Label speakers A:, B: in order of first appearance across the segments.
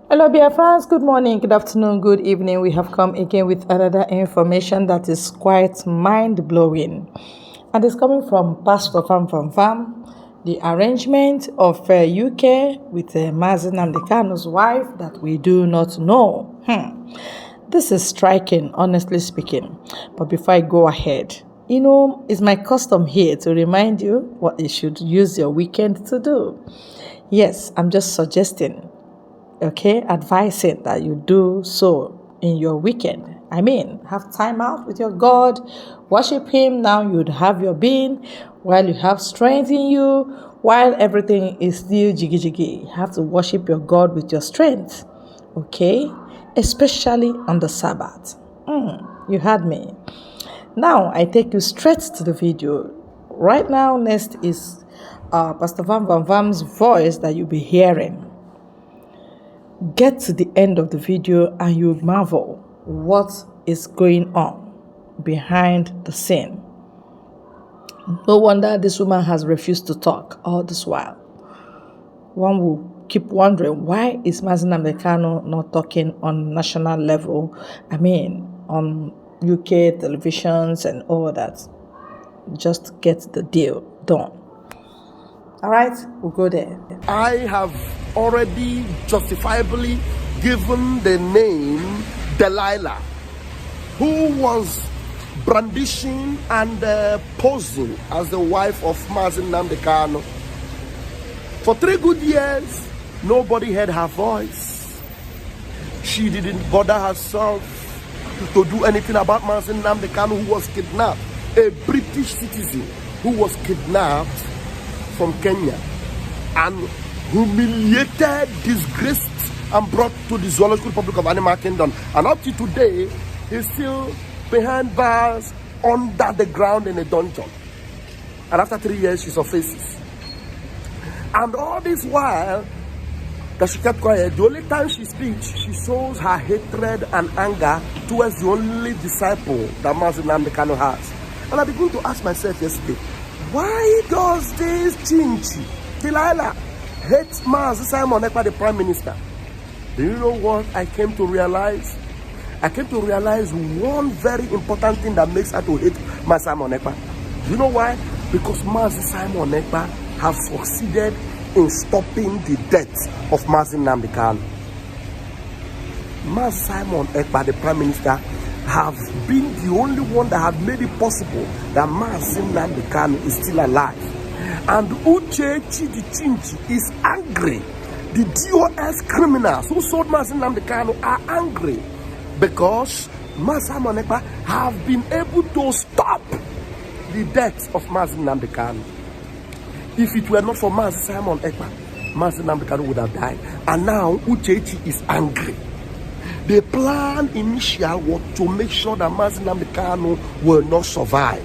A: Hello, dear friends. Good morning, good afternoon, good evening. We have come again with another information that is quite mind blowing, and it's coming from Pastor Fam. The arrangement of UK with Nnamdi Kanu's wife that we do not know. This is striking, honestly speaking. But before I go ahead, it's my custom here to remind you what you should use your weekend to do. Yes, I'm just suggesting, advising that you do so in your weekend. I mean, have time out with your God, worship Him. Now you'd have your being, while you have strength in you, while everything is still jiggy jiggy. You have to worship your God with your strength, especially on the Sabbath. You heard me. Now I take you straight to the video. Right now, next is Pastor Vam's voice that you'll be hearing. Get to the end of the video and you'll marvel what is going on behind the scene. No wonder this woman has refused to talk all this while. One will keep wondering, why is Nnamdi Kanu not talking on national level? I mean, on UK televisions and all that. Just get the deal done. All right, we'll go there.
B: I have already justifiably given the name Delilah, who was brandishing and posing as the wife of Nnamdi Kanu. For 3 good years, nobody heard her voice. She didn't bother herself to do anything about Nnamdi Kanu, who was kidnapped, a British citizen who was kidnapped from Kenya and humiliated, disgraced, and brought to the Zoological Republic of Animal Kingdom. And up to today, he's still behind bars under the ground in a dungeon. And after 3 years, she surfaces. And all this while that she kept quiet, the only time she speaks, she shows her hatred and anger towards the only disciple that Nnamdi Kanu has. And I began to ask myself yesterday, why does this Chinchi, Delilah, hate Simon Ekpa, the Prime Minister? Do you know what I came to realize? I came to realize one very important thing that makes her to hate Simon Ekpa. Do you know why? Because Simon Ekpa have succeeded in stopping the death of Nnamdi Kanu. Simon Ekpa, the Prime Minister, have been the only one that have made it possible that Nnamdi Kanu is still alive. And Uchechi the Chinchi is angry. The DOS criminals who sold Nnamdi Kanu are angry because Simon Ekpa have been able to stop the death of Nnamdi Kanu. If it were not for Simon Ekpa, Nnamdi Kanu would have died. And now Uchechi is angry. The plan initial was to make sure that Nnamdi Kanu will not survive.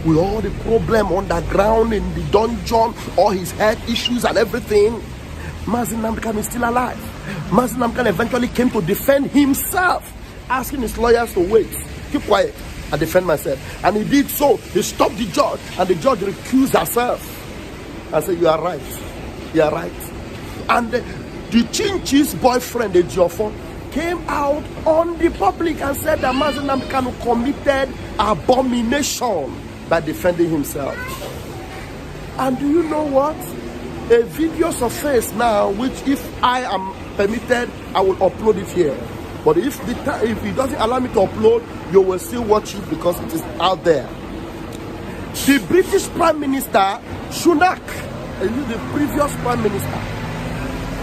B: With all the problem underground in the dungeon, all his health issues and everything, Nnamdi Kanu is still alive. Nnamdi Kanu eventually came to defend himself, asking his lawyers to wait, keep quiet, and defend myself. And he did so. He stopped the judge, and the judge recused herself and said, you are right. You are right. And the Chinchi's boyfriend, the Jofo, came out on the public and said that Nnamdi Kanu committed abomination by defending himself. And do you know what? A video surfaced now, which if I am permitted, I will upload it here. But if it doesn't allow me to upload, you will still watch it because it is out there. The British Prime Minister, Sunak, the previous Prime Minister,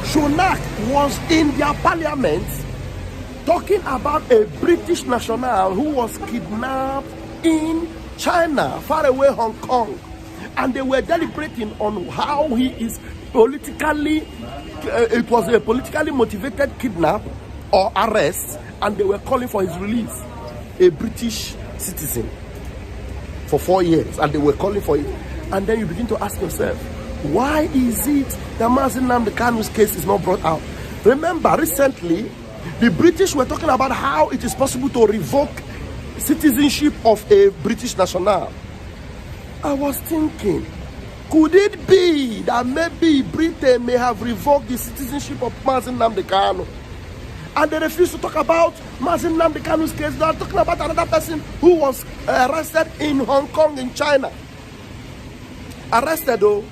B: Sunak was in their parliament talking about a British national who was kidnapped in China, far away Hong Kong. And they were deliberating on how he is politically, it was a politically motivated kidnap or arrest, and they were calling for his release. A British citizen for 4 years, and they were calling for it. And then you begin to ask yourself, why is it that Nnamdi Kanu's case is not brought out? Remember, recently, the British were talking about how it is possible to revoke citizenship of a British national. I was thinking, Could it be that maybe Britain may have revoked the citizenship of Nnamdi Kanu? And they refuse to talk about Nnamdi Kanu's case. They are talking about another person who was arrested in Hong Kong in China. Arrested though.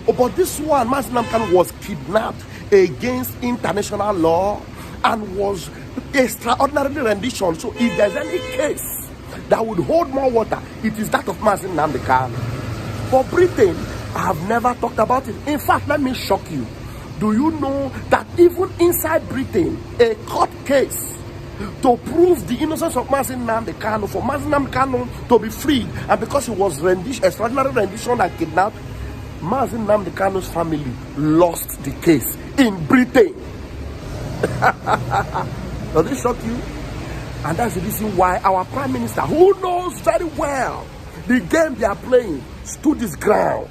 B: Oh, but this one, Nnamdi Kanu, was kidnapped against international law and was extraordinarily rendition. So if there's any case that would hold more water, it is that of Nnamdi Kanu. For Britain, I have never talked about it. In fact, let me shock you. Do you know that even inside Britain, a court case to prove the innocence of Nnamdi Kanu, for Nnamdi Kanu to be freed, and because he was extraordinary rendition and kidnapped, Nnamdi Kanu's family lost the case in Britain. Does it shock you? And that's the reason why our Prime Minister, who knows very well the game they are playing, stood his ground,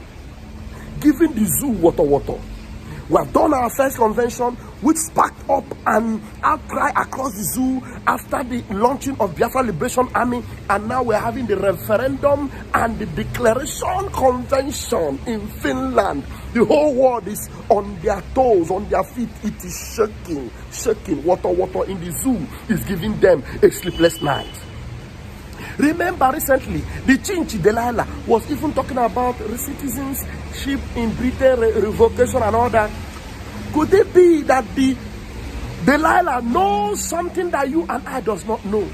B: giving the zoo water. We have done our first convention, which sparked up an outcry across the zoo after the launching of Biafra Liberation Army, and now we're having the referendum and the declaration convention in Finland. The whole world is on their toes, on their feet. It is shaking. Water in the zoo is giving them a sleepless night. Remember recently, the Chinchi Delilah was even talking about citizenship in Britain, revocation and all that. Could it be that the Delilah knows something that you and I does not know?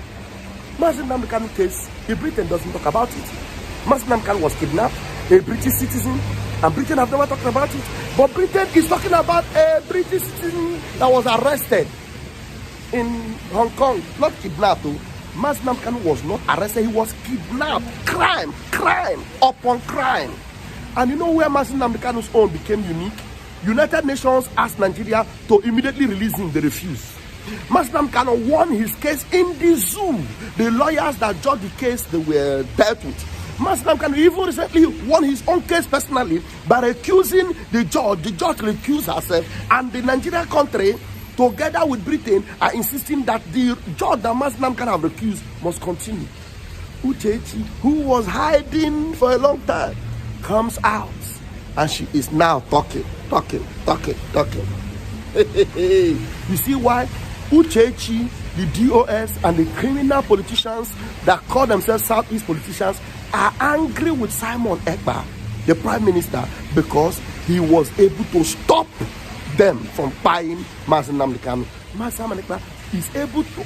B: Nnamdi Kanu case, the Britain doesn't talk about it. Nnamdi Kanu was kidnapped, a British citizen, and Britain have never talked about it. But Britain is talking about a British citizen that was arrested in Hong Kong, not kidnapped though. Nnamdi Kanu was not arrested, he was kidnapped. Crime upon crime. And you know where Nnamdi Kanu's own became unique? United Nations asked Nigeria to immediately release him. They refused. Nnamdi Kanu won his case in the zoo. The lawyers that judged the case, they were dealt with. Nnamdi Kanu even recently won his own case personally by accusing the judge. The judge recused herself, and the Nigerian country, together with Britain, are insisting that the judge that Nnamdi Kanu have recused must continue. Uchechi, who was hiding for a long time, comes out, and she is now talking. You see why Uchechi, the DOS, and the criminal politicians that call themselves Southeast politicians are angry with Simon Ekpa, the Prime Minister, because he was able to stop them from buying Nnamdi Kanu. Simon Ekpa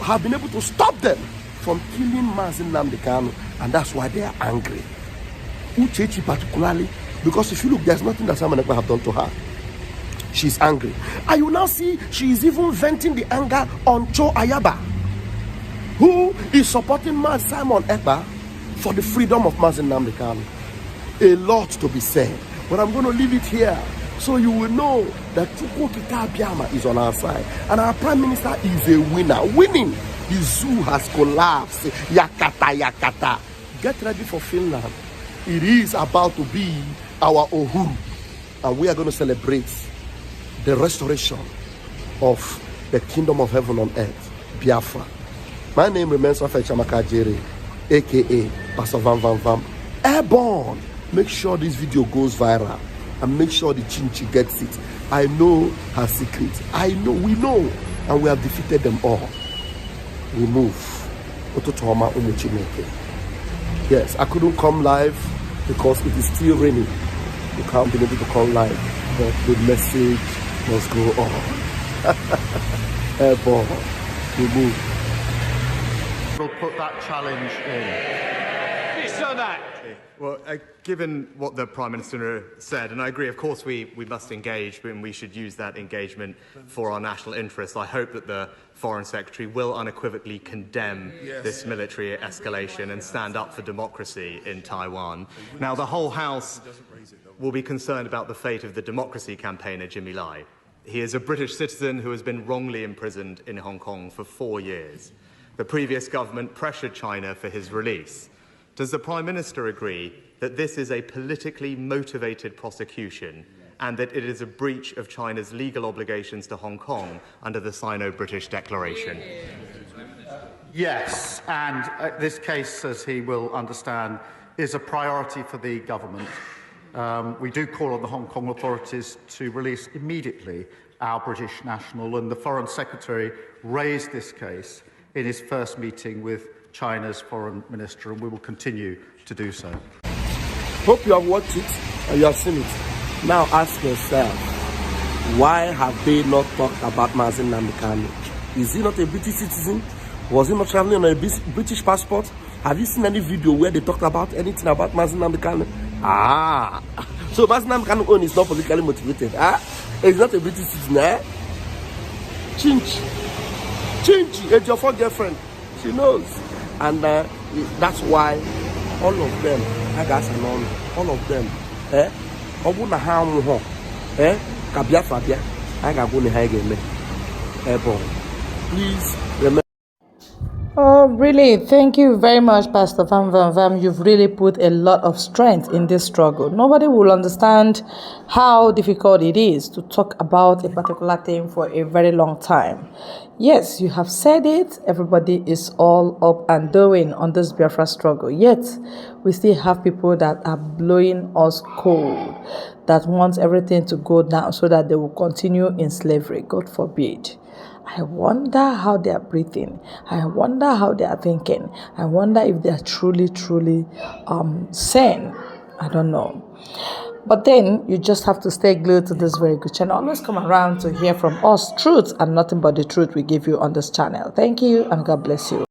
B: have been able to stop them from killing Nnamdi Kanu, and that's why they are angry. Uchechi particularly, because if you look, there's nothing that Simon Ekpa have done to her. She's angry. And you now see she is even venting the anger on Cho Ayaba, who is supporting Simon Ekpa for the freedom of Nnamdi Kanu. A lot to be said, but I'm going to leave it here so you will know that Chukwukika Abiyama is on our side, and our Prime Minister is a winner. Winning. The zoo has collapsed. Yakata. Get ready for Finland. It is about to be our Uhuru, and we are going to celebrate the restoration of the kingdom of heaven on earth, Biafra. My name remains Rafael Chamaka Jere, aka Pastor Vam. Airborne. Make sure this video goes viral, and make sure the Chinchi gets it. I know her secret. We know, and we have defeated them all. We move. Yes, I couldn't come live because it is still raining. You can't be able to come live, but the message must go on. Airborne. We move.
C: We'll put that challenge in. Well, given what the Prime Minister said, and I agree, of course we must engage, and we should use that engagement for our national interests. I hope that the Foreign Secretary will unequivocally condemn this military escalation and stand up for democracy in Taiwan. Now, the whole House will be concerned about the fate of the democracy campaigner Jimmy Lai. He is a British citizen who has been wrongly imprisoned in Hong Kong for 4 years. The previous government pressured China for his release. Does the Prime Minister agree that this is a politically motivated prosecution and that it is a breach of China's legal obligations to Hong Kong under the Sino-British Declaration?
D: Yes, and this case, as he will understand, is a priority for the government. We do call on the Hong Kong authorities to release immediately our British national, and the Foreign Secretary raised this case in his first meeting with China's Foreign Minister, and we will continue to do so.
B: Hope you have watched it and you have seen it. Now ask yourself, why have they not talked about Nnamdi Kanu? Is he not a British citizen? Was he not traveling on a British passport? Have you seen any video where they talked about anything about Nnamdi Kanu? So Nnamdi Kanu own is not politically motivated. He's not a British citizen. Chinchi, it's your first girlfriend. She knows. And that's why all of them, all of them, please remember.
A: Oh, really? Thank you very much, Pastor Van Van Vam. You've really put a lot of strength in this struggle. Nobody will understand how difficult it is to talk about a particular thing for a very long time. Yes, you have said it. Everybody is all up and doing on this Biafra struggle. Yet, we still have people that are blowing us cold, that want everything to go down so that they will continue in slavery. God forbid. I wonder how they are breathing. I wonder how they are thinking. I wonder if they are truly sane. I don't know. But then you just have to stay glued to this very good channel. Always come around to hear from us truth and nothing but the truth we give you on this channel. Thank you and God bless you.